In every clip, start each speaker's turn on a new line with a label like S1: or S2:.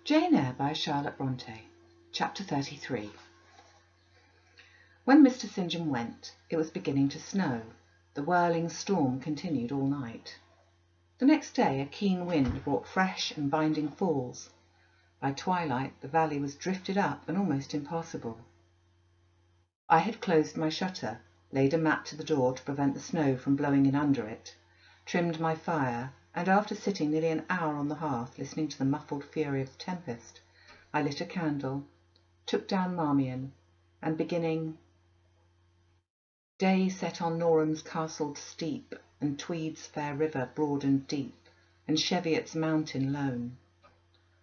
S1: Jane Eyre by Charlotte Brontë, Chapter 33. When Mr. St. John went, it was beginning to snow. The whirling storm continued all night. The next day a keen wind brought fresh and binding falls. By twilight the valley was drifted up and almost impassable. I had closed my shutter, laid a mat to the door to prevent the snow from blowing in under it, trimmed my fire, and after sitting nearly an hour on the hearth listening to the muffled fury of the tempest, I lit a candle, took down Marmion, and beginning Day set on Norham's castled steep, and Tweed's fair river broad and deep, and Cheviot's mountain lone,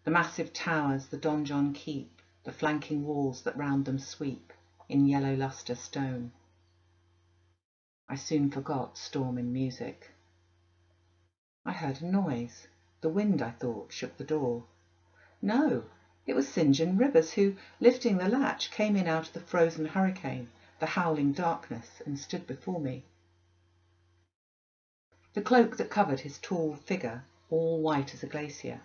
S1: the massive towers the donjon keep, the flanking walls that round them sweep, in yellow lustre stone. I soon forgot storm and music. I heard a noise. The wind, I thought, shook the door. No, it was St. John Rivers who, lifting the latch, came in out of the frozen hurricane, the howling darkness, and stood before me. The cloak that covered his tall figure, all white as a glacier.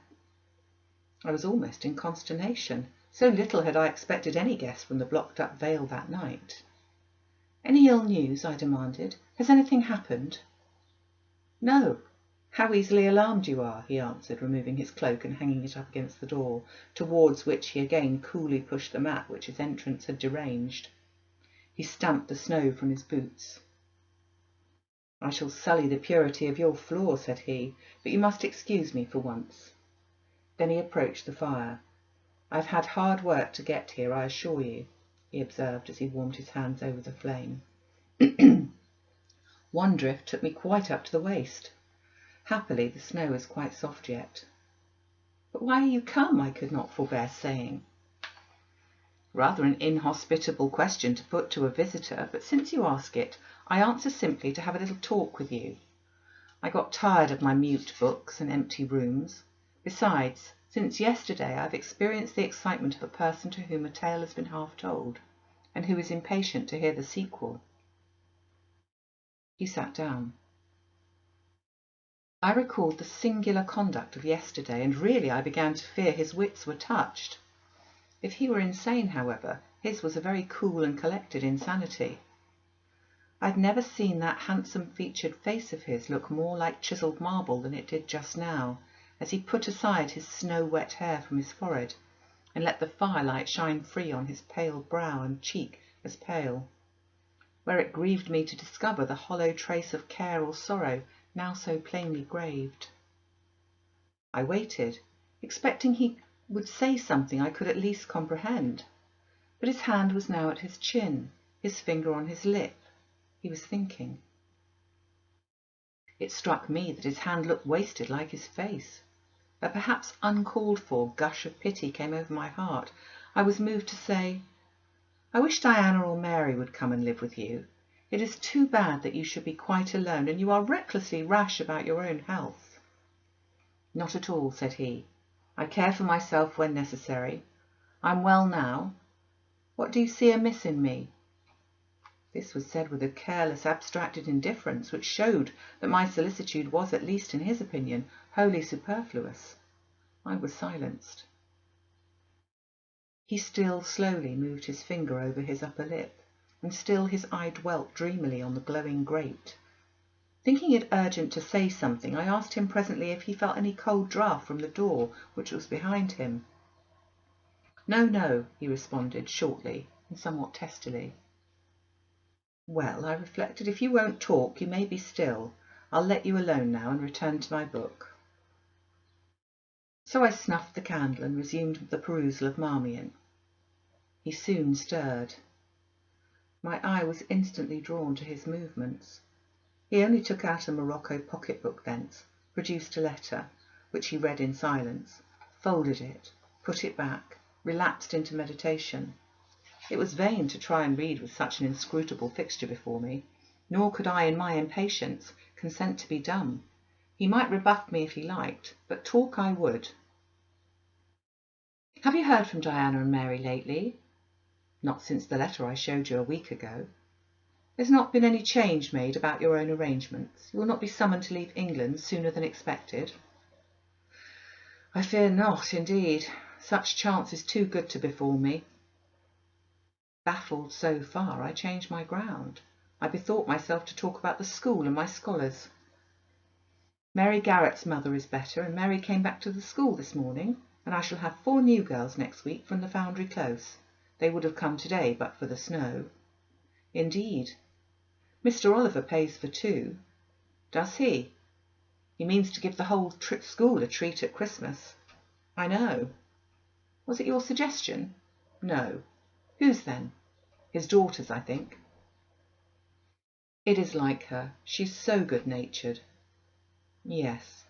S1: I was almost in consternation. So little had I expected any guest from the blocked-up vale that night. "Any ill news?" I demanded. "Has anything happened?" "No. How easily alarmed you are," he answered, removing his cloak and hanging it up against the door, towards which he again coolly pushed the mat which his entrance had deranged. He stamped the snow from his boots. "I shall sully the purity of your floor," said he, "but you must excuse me for once." Then he approached the fire. "I've had hard work to get here, I assure you," he observed as he warmed his hands over the flame. "One drift took me quite up to the waist. Happily the snow is quite soft yet." "But why are you come?" I could not forbear saying. "Rather an inhospitable question to put to a visitor, but since you ask it, I answer simply to have a little talk with you. I got tired of my mute books and empty rooms. Besides, since yesterday I've experienced the excitement of a person to whom a tale has been half told, and who is impatient to hear the sequel." He sat down. I recalled the singular conduct of yesterday, and really I began to fear his wits were touched. If he were insane, however, his was a very cool and collected insanity. I'd never seen that handsome-featured face of his look more like chiselled marble than it did just now, as he put aside his snow-wet hair from his forehead, and let the firelight shine free on his pale brow and cheek as pale, where it grieved me to discover the hollow trace of care or sorrow now so plainly graved. I waited, expecting he would say something I could at least comprehend, but his hand was now at his chin, his finger on his lip. He was thinking. It struck me that his hand looked wasted like his face. A perhaps uncalled-for gush of pity came over my heart. I was moved to say, "I wish Diana or Mary would come and live with you. It is too bad that you should be quite alone, and you are recklessly rash about your own health." "Not at all," said he. "I care for myself when necessary. I'm well now. What do you see amiss in me?" This was said with a careless, abstracted indifference which showed that my solicitude was, at least in his opinion, wholly superfluous. I was silenced. He still slowly moved his finger over his upper lip, and still his eye dwelt dreamily on the glowing grate. Thinking it urgent to say something, I asked him presently if he felt any cold draught from the door which was behind him. "No, no," he responded shortly and somewhat testily. "Well," I reflected, "if you won't talk, you may be still. I'll let you alone now and return to my book." So I snuffed the candle and resumed the perusal of Marmion. He soon stirred. My eye was instantly drawn to his movements. He only took out a morocco pocket-book thence, produced a letter, which he read in silence, folded it, put it back, relapsed into meditation. It was vain to try and read with such an inscrutable fixture before me, nor could I, in my impatience, consent to be dumb. He might rebuff me if he liked, but talk I would. "Have you heard from Diana and Mary lately?" "Not since the letter I showed you a week ago." "There's not been any change made about your own arrangements? You will not be summoned to leave England sooner than expected?" "I fear not, indeed. Such chance is too good to befall me. Baffled so far, I changed my ground. I bethought myself to talk about the school and my scholars. Mary Garrett's mother is better, and Mary came back to the school this morning, and I shall have 4 new girls next week from the Foundry Close. They would have come today but for the snow. Indeed. Mr Oliver pays for 2. Does he? He means to give the whole school a treat at Christmas. I know. Was it your suggestion? No. Whose then? His daughter's, I think. It is like her. She's so good-natured. Yes.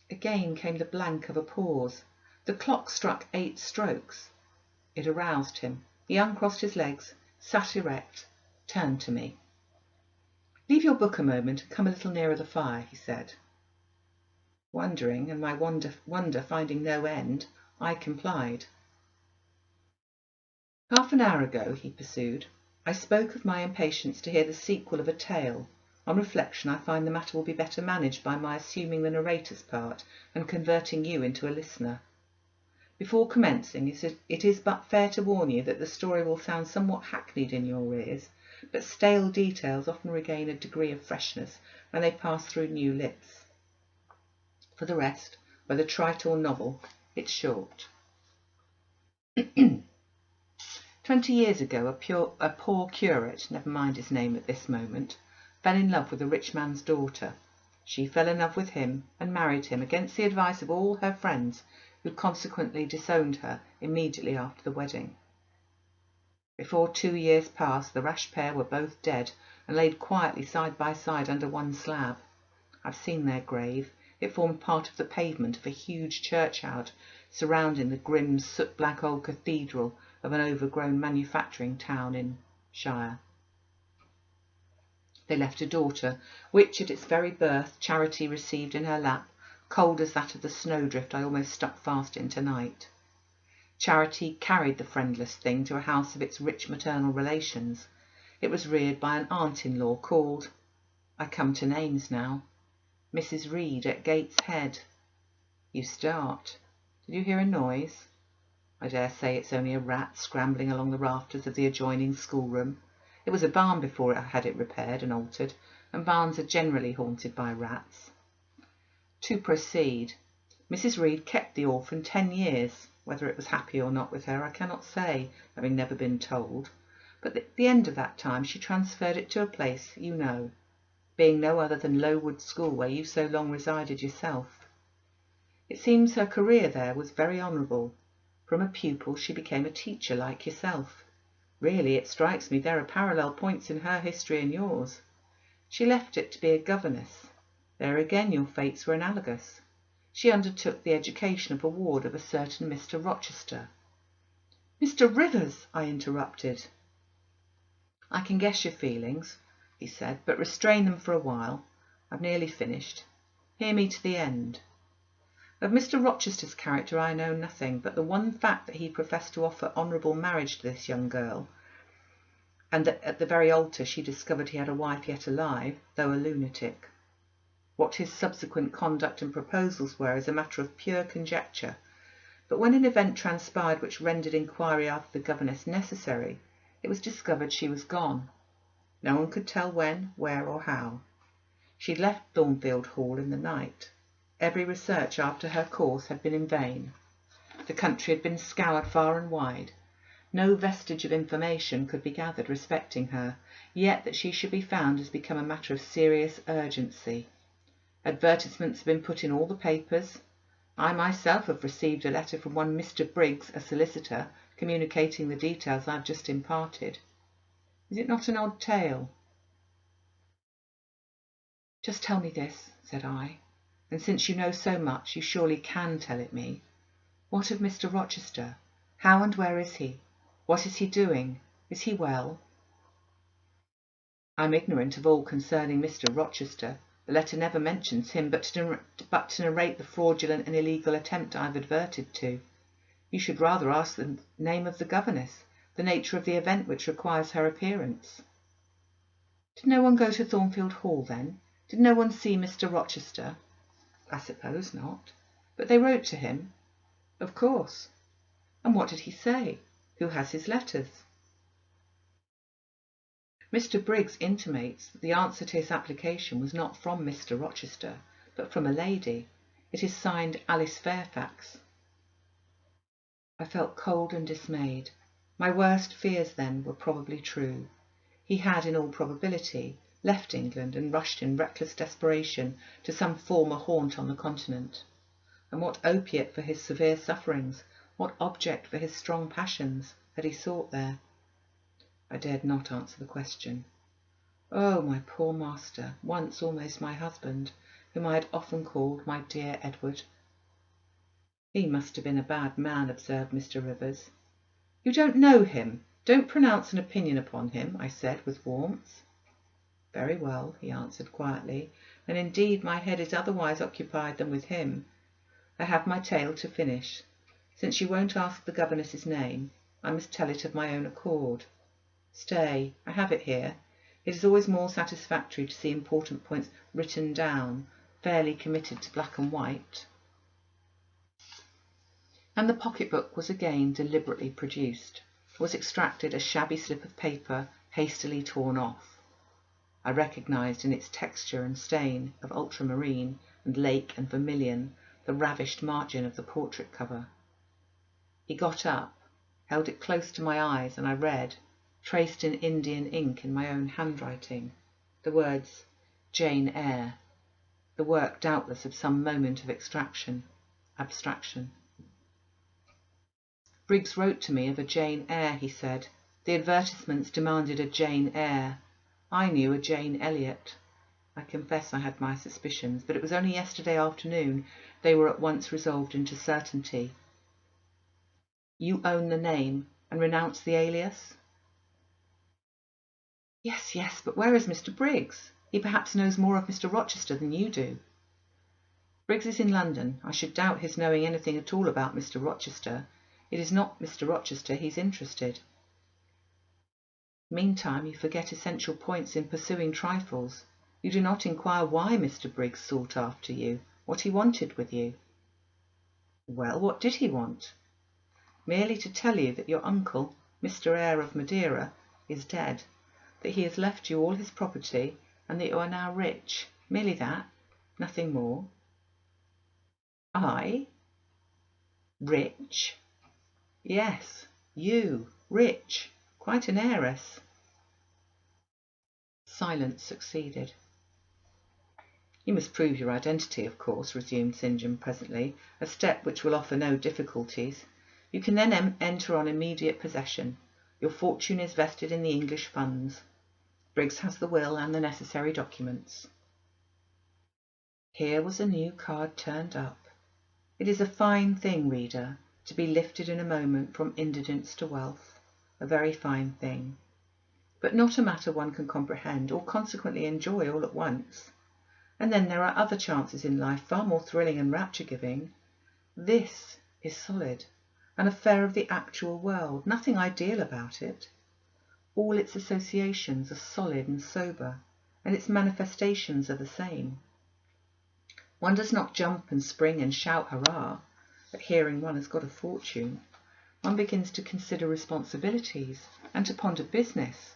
S1: Again came the blank of a pause. The clock struck 8 strokes. It aroused him. He uncrossed his legs, sat erect, turned to me. Leave your book a moment and come a little nearer the fire, he said. Wondering, and my wonder finding no end, I complied. Half an hour ago, he pursued, I spoke of my impatience to hear the sequel of a tale. On reflection, I find the matter will be better managed by my assuming the narrator's part and converting you into a listener. Before commencing, it is but fair to warn you that the story will sound somewhat hackneyed in your ears, but stale details often regain a degree of freshness when they pass through new lips. For the rest, whether trite or novel, it's short. 20 years ago, a poor curate, never mind his name at this moment, fell in love with a rich man's daughter. She fell in love with him and married him against the advice of all her friends, who consequently disowned her immediately after the wedding. Before 2 years passed, the rash pair were both dead and laid quietly side by side under one slab. I've seen their grave. It formed part of the pavement of a huge churchyard surrounding the grim, soot-black old cathedral of an overgrown manufacturing town in Shire. They left a daughter, which at its very birth Charity received in her lap, cold as that of the snowdrift I almost stuck fast in tonight. Charity carried the friendless thing to a house of its rich maternal relations. It was reared by an aunt-in-law called, I come to names now, Mrs Reed at Gateshead. You start. Did you hear a noise? I dare say it's only a rat scrambling along the rafters of the adjoining schoolroom. It was a barn before I had it repaired and altered, and barns are generally haunted by rats. To proceed, Mrs Reed kept the orphan 10 years. Whether it was happy or not with her, I cannot say, having never been told. But at the end of that time she transferred it to a place you know, being no other than Lowood School, where you so long resided yourself. It seems her career there was very honourable. From a pupil she became a teacher like yourself. Really, it strikes me there are parallel points in her history and yours. She left it to be a governess. There again your fates were analogous. She undertook the education of a ward of a certain Mr Rochester. Mr Rivers, I interrupted. I can guess your feelings, he said, but restrain them for a while. I've nearly finished. Hear me to the end. Of Mr Rochester's character I know nothing, but the one fact that he professed to offer honourable marriage to this young girl, and that at the very altar she discovered he had a wife yet alive, though a lunatic. What his subsequent conduct and proposals were is a matter of pure conjecture, but when an event transpired which rendered inquiry after the governess necessary, it was discovered she was gone. No one could tell when, where, or how. She had left Thornfield Hall in the night. Every research after her course had been in vain. The country had been scoured far and wide. No vestige of information could be gathered respecting her, yet that she should be found has become a matter of serious urgency. Advertisements have been put in all the papers. I myself have received a letter from one Mr Briggs, a solicitor, communicating the details I have just imparted. Is it not an odd tale? Just tell me this, said I, and since you know so much, you surely can tell it me. What of Mr Rochester? How and where is he? What is he doing? Is he well? I am ignorant of all concerning Mr Rochester. The letter never mentions him, but to narrate the fraudulent and illegal attempt I have adverted to. You should rather ask the name of the governess, the nature of the event which requires her appearance. Did no one go to Thornfield Hall then? Did no one see Mr Rochester? I suppose not. But they wrote to him? Of course. And what did he say? Who has his letters? Mr Briggs intimates that the answer to his application was not from Mr Rochester, but from a lady. It is signed Alice Fairfax. I felt cold and dismayed. My worst fears then were probably true. He had, in all probability, left England and rushed in reckless desperation to some former haunt on the continent. And what opiate for his severe sufferings, what object for his strong passions, had he sought there? I dared not answer the question. Oh, my poor master, once almost my husband, whom I had often called my dear Edward. He must have been a bad man, observed Mr Rivers. You don't know him. Don't pronounce an opinion upon him, I said with warmth. Very well, he answered quietly, and indeed my head is otherwise occupied than with him. I have my tale to finish. Since you won't ask the governess's name, I must tell it of my own accord. Stay, I have it here. It is always more satisfactory to see important points written down, fairly committed to black and white. And the pocket-book was again deliberately produced. Was extracted a shabby slip of paper, hastily torn off. I recognised in its texture and stain of ultramarine and lake and vermilion the ravished margin of the portrait cover. He got up, held it close to my eyes, and I read, traced in Indian ink in my own handwriting, the words Jane Eyre, the work doubtless of some moment of abstraction. Briggs wrote to me of a Jane Eyre, he said. The advertisements demanded a Jane Eyre. I knew a Jane Elliot. I confess I had my suspicions, but it was only yesterday afternoon they were at once resolved into certainty. You own the name and renounce the alias? Yes, but where is Mr Briggs? He perhaps knows more of Mr Rochester than you do. Briggs is in London. I should doubt his knowing anything at all about Mr Rochester. It is not Mr Rochester he's interested. Meantime, you forget essential points in pursuing trifles. You do not inquire why Mr Briggs sought after you, what he wanted with you. Well, what did he want? Merely to tell you that your uncle, Mr Eyre of Madeira, is dead, that he has left you all his property, and that you are now rich. Merely that, nothing more. I? Rich? Yes, you, rich, quite an heiress. Silence succeeded. You must prove your identity, of course, resumed St John presently, a step which will offer no difficulties. You can then enter on immediate possession. Your fortune is vested in the English funds. Briggs has the will and the necessary documents. Here was a new card turned up. It is a fine thing, reader, to be lifted in a moment from indigence to wealth, a very fine thing, but not a matter one can comprehend or consequently enjoy all at once. And then there are other chances in life far more thrilling and rapture-giving. This is solid, an affair of the actual world, nothing ideal about it. All its associations are solid and sober, and its manifestations are the same. One does not jump and spring and shout hurrah at hearing one has got a fortune. One begins to consider responsibilities and to ponder business.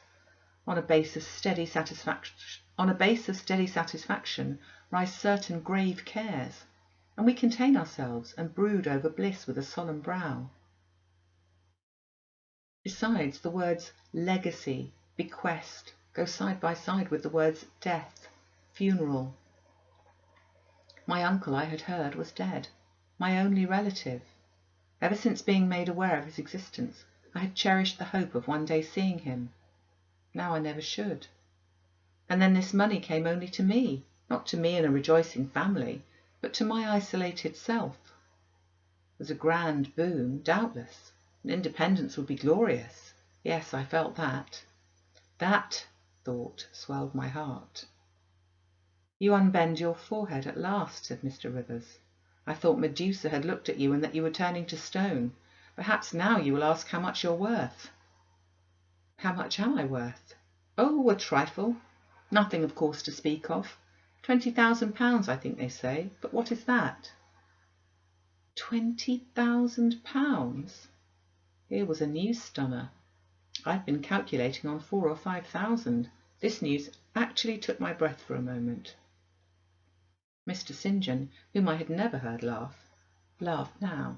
S1: On a base of steady satisfaction rise certain grave cares, and we contain ourselves and brood over bliss with a solemn brow. Besides, the words legacy, bequest go side by side with the words death, funeral. My uncle, I had heard, was dead, my only relative. Ever since being made aware of his existence, I had cherished the hope of one day seeing him. Now I never should. And then this money came only to me, not to me and a rejoicing family, but to my isolated self. It was a grand boon, doubtless, and independence would be glorious. Yes, I felt that. That thought swelled my heart. You unbend your forehead at last, said Mr Rivers. I thought Medusa had looked at you and that you were turning to stone. Perhaps now you will ask how much you're worth. How much am I worth? Oh, a trifle. Nothing, of course, to speak of. £20,000, I think they say. But what is that? £20,000. Here was a news stunner. I'd been calculating on 4,000 or 5,000. This news actually took my breath for a moment. Mr. St. John, whom I had never heard laugh, laughed now.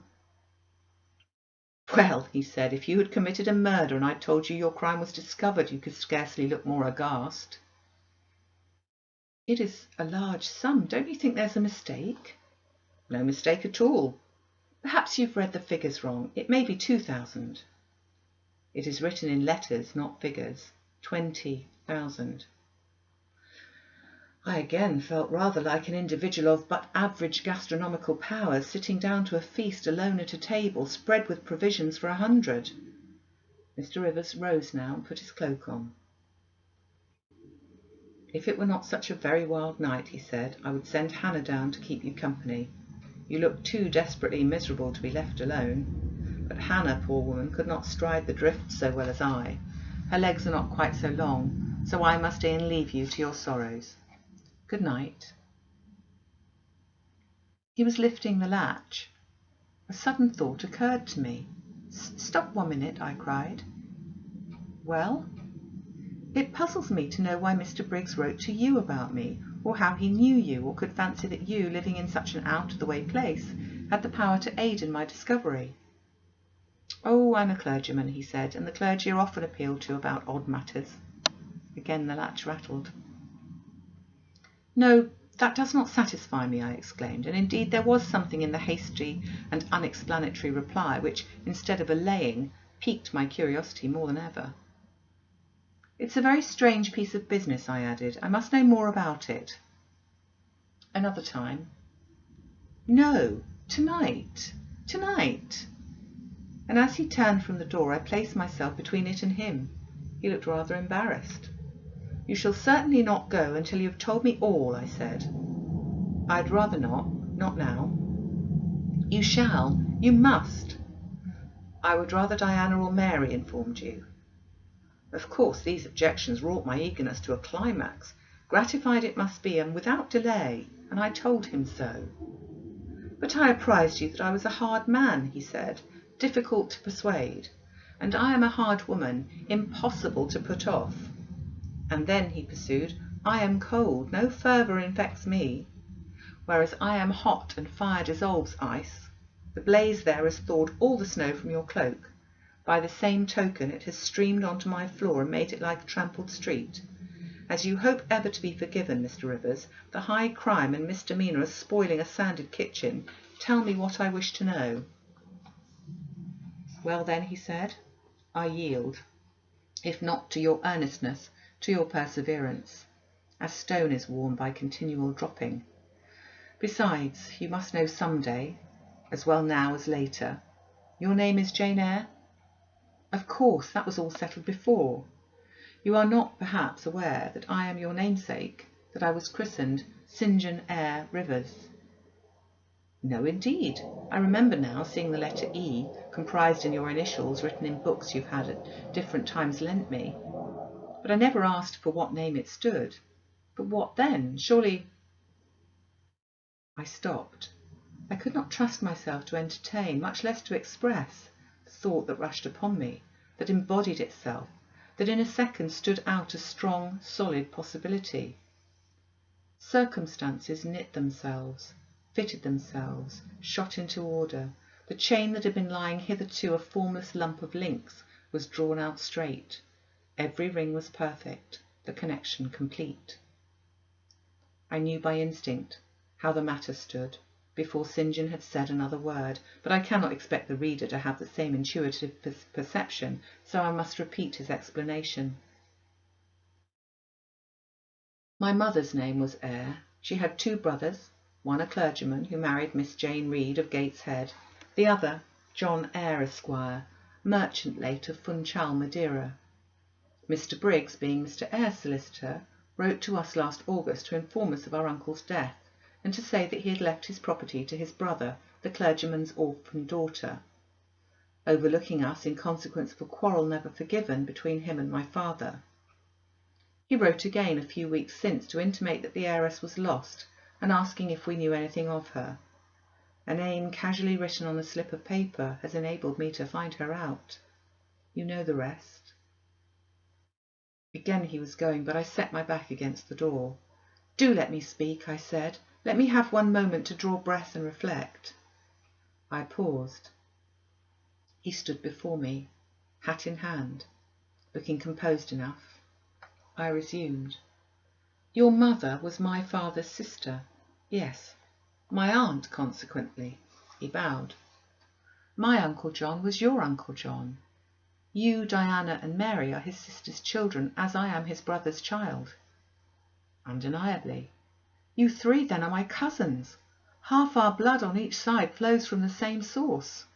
S1: "Well," he said, "if you had committed a murder and I'd told you your crime was discovered, you could scarcely look more aghast." "It is a large sum. Don't you think there's a mistake?" "No mistake at all. Perhaps you've read the figures wrong. It may be 2,000. It is written in letters, not figures. 20,000. I again felt rather like an individual of but average gastronomical powers sitting down to a feast alone at a table spread with provisions for 100. Mr. Rivers rose now and put his cloak on. "If it were not such a very wild night," he said, "I would send Hannah down to keep you company. You look too desperately miserable to be left alone. But Hannah, poor woman, could not stride the drift so well as I. Her legs are not quite so long, so I must e'en leave you to your sorrows. Good night." He was lifting the latch. A sudden thought occurred to me. "Stop 1 minute," I cried. "Well?" "It puzzles me to know why Mr. Briggs wrote to you about me, or how he knew you, or could fancy that you, living in such an out-of-the-way place, had the power to aid in my discovery." "Oh, I'm a clergyman," he said, "and the clergy are often appealed to about odd matters." Again the latch rattled. "No, that does not satisfy me," I exclaimed, and indeed there was something in the hasty and unexplanatory reply which, instead of allaying, piqued my curiosity more than ever. "It's a very strange piece of business," I added. "I must know more about it." "Another time." "No, tonight, tonight." And as he turned from the door, I placed myself between it and him. He looked rather embarrassed. "You shall certainly not go until you have told me all," I said. "I'd rather not now." "You shall, you must." "I would rather Diana or Mary informed you." Of course these objections wrought my eagerness to a climax. Gratified it must be, and without delay, and I told him so. "But I apprised you that I was a hard man," he said, "difficult to persuade. And I am a hard woman, impossible to put off. And then," he pursued, "I am cold, no fervour infects me. Whereas I am hot, and fire dissolves ice. The blaze there has thawed all the snow from your cloak. By the same token it has streamed onto my floor and made it like a trampled street. As you hope ever to be forgiven, Mr. Rivers, the high crime and misdemeanour of spoiling a sanded kitchen, tell me what I wish to know." "Well then," he said, "I yield, if not to your earnestness, to your perseverance, as stone is worn by continual dropping. Besides, you must know some day, as well now as later. Your name is Jane Eyre?" "Of course, that was all settled before." "You are not, perhaps, aware that I am your namesake, that I was christened St. John Eyre Rivers?" "No, indeed. I remember now seeing the letter E, comprised in your initials, written in books you've had at different times lent me. But I never asked for what name it stood. But what then? Surely—" I stopped. I could not trust myself to entertain, much less to express, the thought that rushed upon me, that embodied itself, that in a second stood out a strong, solid possibility. Circumstances knit themselves, fitted themselves, shot into order. The chain that had been lying hitherto a formless lump of links was drawn out straight. Every ring was perfect, the connection complete. I knew by instinct how the matter stood, before St. John had said another word, but I cannot expect the reader to have the same intuitive perception, so I must repeat his explanation. My mother's name was Eyre. She had 2 brothers, one a clergyman who married Miss Jane Reed of Gateshead, the other John Eyre, Esquire, merchant late of Funchal, Madeira. Mr. Briggs, being Mr. Eyre's solicitor, wrote to us last August to inform us of our uncle's death, and to say that he had left his property to his brother, the clergyman's orphan daughter, overlooking us in consequence of a quarrel never forgiven between him and my father. He wrote again a few weeks since to intimate that the heiress was lost, and asking if we knew anything of her. A name casually written on a slip of paper has enabled me to find her out. You know the rest." Again he was going, but I set my back against the door. "Do let me speak," I said. "Let me have one moment to draw breath and reflect." I paused. He stood before me, hat in hand, looking composed enough. I resumed. "Your mother was my father's sister." "Yes." "My aunt, consequently." He bowed. "My Uncle John was your Uncle John. You, Diana, and Mary are his sister's children, as I am his brother's child." "Undeniably." "You three, then, are my cousins. Half our blood on each side flows from the same source."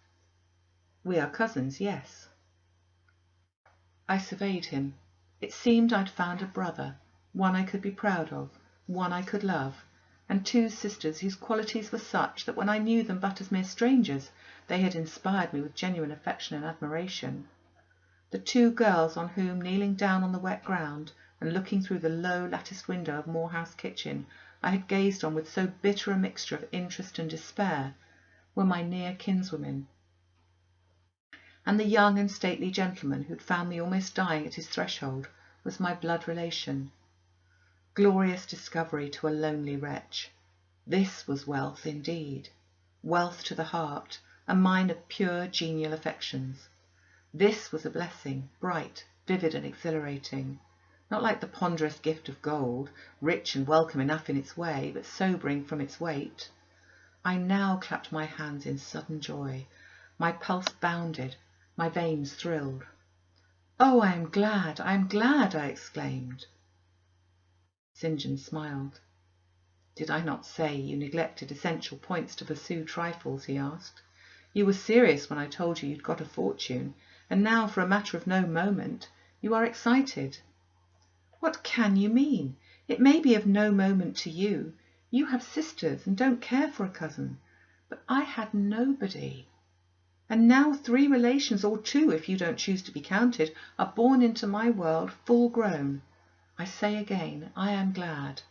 S1: "We are cousins, yes." I surveyed him. It seemed I'd found a brother, one I could be proud of, one I could love, and two sisters whose qualities were such that when I knew them but as mere strangers, they had inspired me with genuine affection and admiration. The two girls on whom, kneeling down on the wet ground and looking through the low latticed window of Moor House kitchen, I had gazed on with so bitter a mixture of interest and despair, were my near kinswomen. And the young and stately gentleman who'd found me almost dying at his threshold was my blood relation. Glorious discovery to a lonely wretch. This was wealth indeed. Wealth to the heart, a mine of pure genial affections. This was a blessing, bright, vivid and exhilarating, not like the ponderous gift of gold, rich and welcome enough in its way, but sobering from its weight. I now clapped my hands in sudden joy. My pulse bounded, my veins thrilled. "Oh, I am glad, I exclaimed. St. John smiled. "Did I not say you neglected essential points to pursue trifles?" he asked. "You were serious when I told you you'd got a fortune, and now, for a matter of no moment, you are excited." "What can you mean? It may be of no moment to you. You have sisters and don't care for a cousin. But I had nobody. And now 3 relations, or 2 if you don't choose to be counted, are born into my world full grown. I say again, I am glad."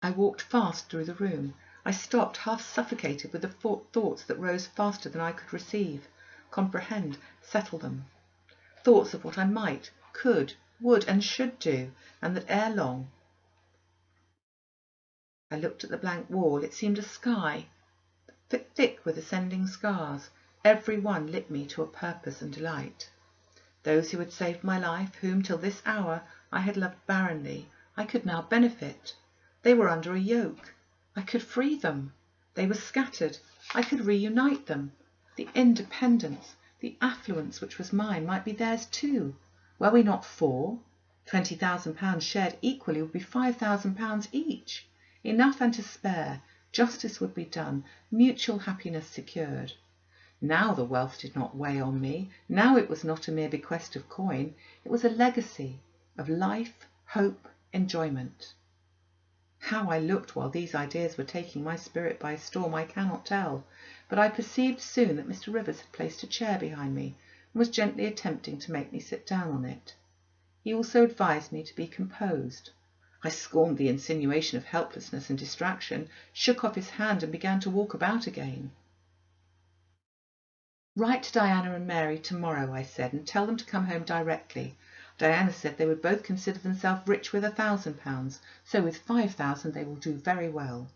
S1: I walked fast through the room. I stopped, half suffocated with the thoughts that rose faster than I could receive, comprehend, settle them. Thoughts of what I might, could, would, and should do, and that ere long. I looked at the blank wall. It seemed a sky, thick with ascending stars. Every one lit me to a purpose and delight. Those who had saved my life, whom till this hour I had loved barrenly, I could now benefit. They were under a yoke. I could free them. They were scattered. I could reunite them. The independence, the affluence which was mine might be theirs too. Were we not 4? £20,000 shared equally would be £5,000 each. Enough and to spare. Justice would be done. Mutual happiness secured. Now the wealth did not weigh on me. Now it was not a mere bequest of coin. It was a legacy of life, hope, enjoyment. How I looked while these ideas were taking my spirit by storm I cannot tell, but I perceived soon that Mr. Rivers had placed a chair behind me and was gently attempting to make me sit down on it. He also advised me to be composed. I scorned the insinuation of helplessness and distraction, shook off his hand and began to walk about again. "Write to Diana and Mary tomorrow," I said, "and tell them to come home directly. Diana said they would both consider themselves rich with £1,000, so with 5,000 they will do very well."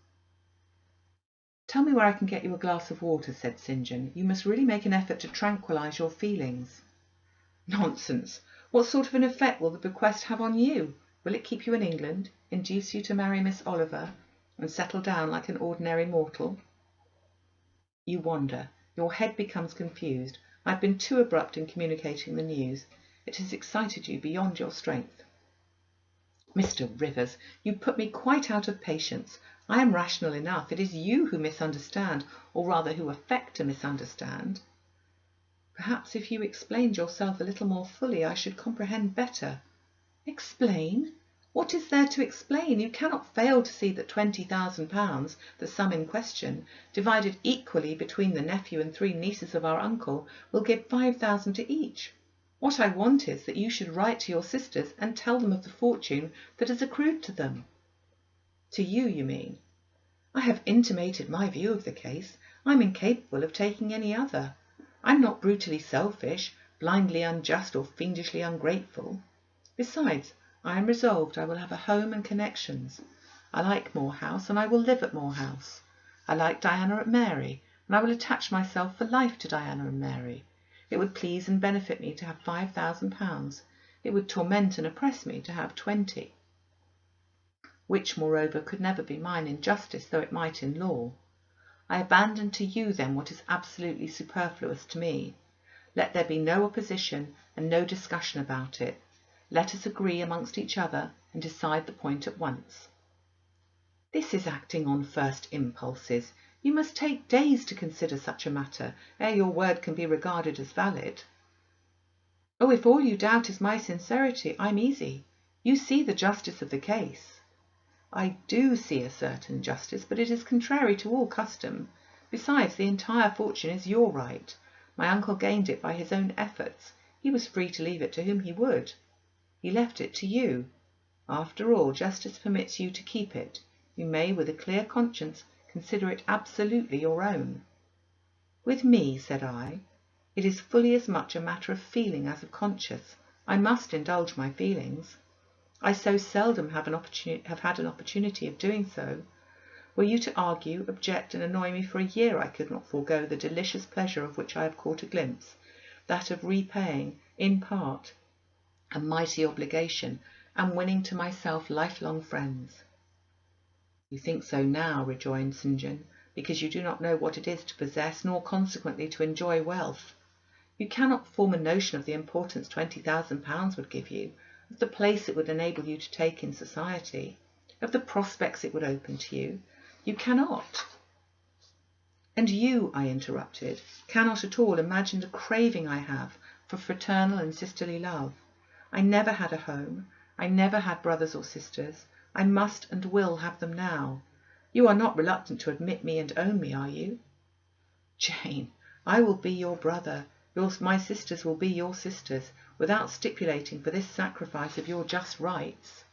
S1: "Tell me where I can get you a glass of water," said St. John. "You must really make an effort to tranquillize your feelings." "Nonsense! What sort of an effect will the bequest have on you? Will it keep you in England, induce you to marry Miss Oliver, and settle down like an ordinary mortal?" "You wander. Your head becomes confused. I have been too abrupt in communicating the news. It has excited you beyond your strength." "Mr. Rivers, you put me quite out of patience. I am rational enough. It is you who misunderstand, or rather who affect to misunderstand." "Perhaps if you explained yourself a little more fully I should comprehend better." "Explain? What is there to explain? You cannot fail to see that £20,000, the sum in question, divided equally between the nephew and 3 nieces of our uncle, will give 5,000 to each. What I want is that you should write to your sisters and tell them of the fortune that has accrued to them." "To you, you mean?" I have intimated my view of the case. I'm incapable of taking any other. I'm not brutally selfish, blindly unjust, or fiendishly ungrateful. Besides, I am resolved I will have a home and connections. I like Moor House, and I will live at Moor House. I like Diana at Mary, and I will attach myself for life to Diana and Mary. It would please and benefit me to have £5,000. It would torment and oppress me to have 20, which, moreover, could never be mine in justice, though it might in law. I abandon to you, then, what is absolutely superfluous to me. Let there be no opposition and no discussion about it. Let us agree amongst each other and decide the point at once. This is acting on first impulses. You must take days to consider such a matter, ere your word can be regarded as valid. Oh, if all you doubt is my sincerity, I'm easy. You see the justice of the case. I do see a certain justice, but it is contrary to all custom. Besides, the entire fortune is your right. My uncle gained it by his own efforts. He was free to leave it to whom he would. He left it to you. After all, justice permits you to keep it. You may, with a clear conscience, consider it absolutely your own. With me, said I, it is fully as much a matter of feeling as of conscience. I must indulge my feelings. I so seldom have had an opportunity of doing so. Were you to argue, object, and annoy me for a year, I could not forego the delicious pleasure of which I have caught a glimpse, that of repaying, in part, a mighty obligation, and winning to myself lifelong friends. You think so now, rejoined St. John, because you do not know what it is to possess, nor consequently to enjoy wealth. You cannot form a notion of the importance £20,000 would give you, of the place it would enable you to take in society, of the prospects it would open to you. You cannot. And you, I interrupted, cannot at all imagine the craving I have for fraternal and sisterly love. I never had a home. I never had brothers or sisters. I must and will have them now. You are not reluctant to admit me and own me, are you? Jane, I will be your brother. My sisters will be your sisters, without stipulating for this sacrifice of your just rights.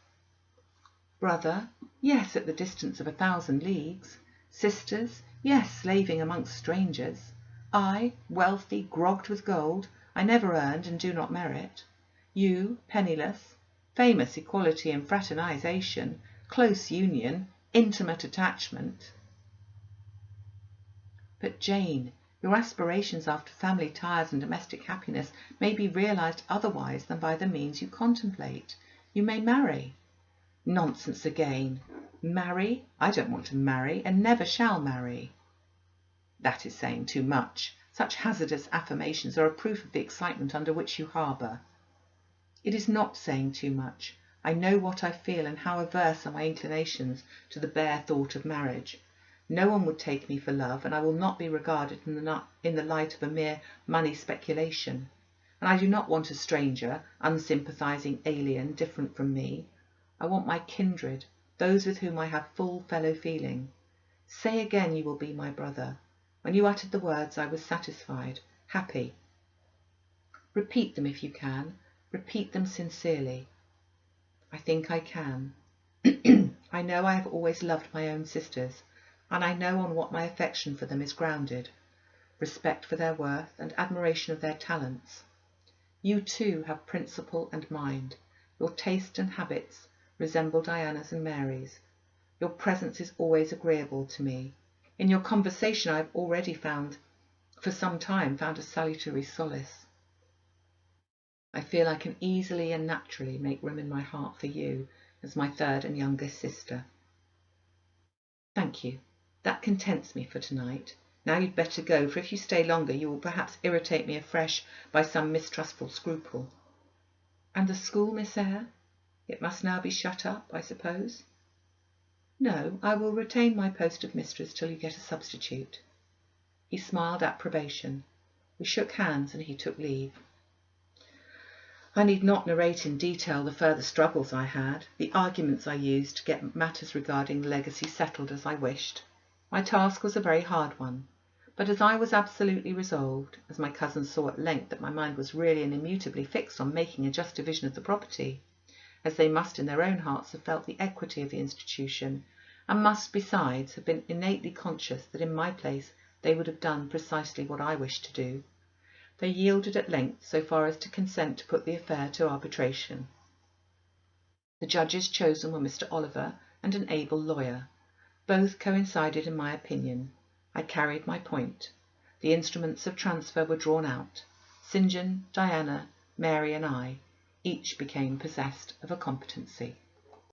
S1: Brother, yes, at the distance of 1,000 leagues. Sisters, yes, slaving amongst strangers. I, wealthy, grogged with gold, I never earned and do not merit. You, penniless, famous equality and fraternization, close union, intimate attachment. But Jane, your aspirations after family ties and domestic happiness may be realized otherwise than by the means you contemplate. You may marry. Nonsense again. Marry? I don't want to marry, and never shall marry. That is saying too much. Such hazardous affirmations are a proof of the excitement under which you harbour. It is not saying too much. I know what I feel and how averse are my inclinations to the bare thought of marriage. No one would take me for love, and I will not be regarded in the light of a mere money speculation. And I do not want a stranger, unsympathizing alien, different from me. I want my kindred, those with whom I have full fellow feeling. Say again you will be my brother. When you uttered the words I was satisfied, happy. Repeat them if you can. Repeat them sincerely. I think I can. I know I have always loved my own sisters, and I know on what my affection for them is grounded, respect for their worth and admiration of their talents. You too have principle and mind. Your taste and habits resemble Diana's and Mary's. Your presence is always agreeable to me. In your conversation I have already for some time found a salutary solace. I feel I can easily and naturally make room in my heart for you as my third and youngest sister. Thank you. That contents me for tonight. Now you'd better go, for if you stay longer you will perhaps irritate me afresh by some mistrustful scruple. And the school, Miss Eyre? It must now be shut up, I suppose? No, I will retain my post of mistress till you get a substitute. He smiled approbation. We shook hands and he took leave. I need not narrate in detail the further struggles I had, the arguments I used to get matters regarding the legacy settled as I wished. My task was a very hard one, but as I was absolutely resolved, as my cousins saw at length that my mind was really and immutably fixed on making a just division of the property, as they must in their own hearts have felt the equity of the institution, and must besides have been innately conscious that in my place they would have done precisely what I wished to do. They yielded at length so far as to consent to put the affair to arbitration. The judges chosen were Mr. Oliver and an able lawyer. Both coincided in my opinion. I carried my point. The instruments of transfer were drawn out. St. John, Diana, Mary and I each became possessed of a competency.